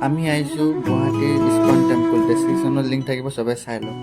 আমি আহিছোঁ গুৱাহাটীৰ ইস্কন টেম্পল। ডেছক্ৰিপশ্যনত লিংক থাকিব, চবে চাই লওক।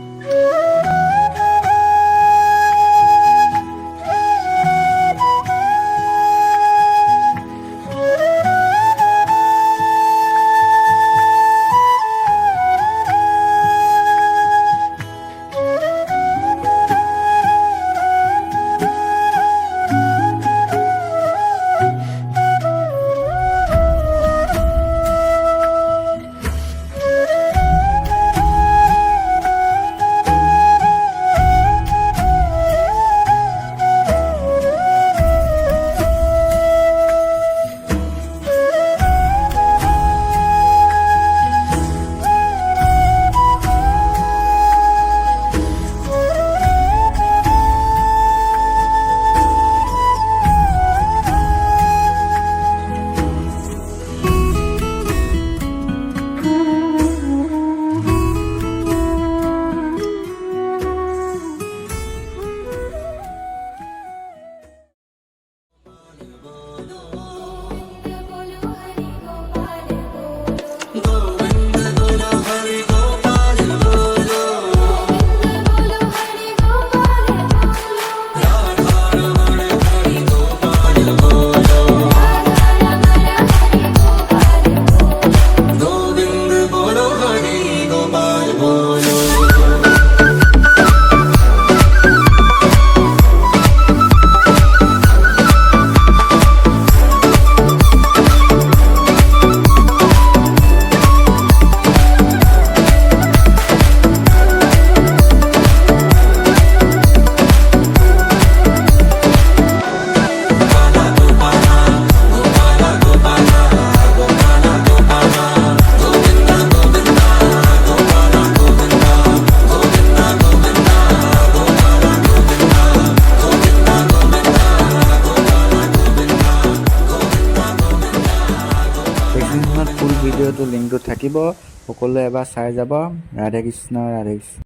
ডেছক্ৰিপশ্যনত ফুল ভিডিঅ'টো লিংকটো থাকিব, সকলোৱে এবাৰ চাই যাব। ৰাধে কৃষ্ণ, ৰাধে কৃষ্ণ।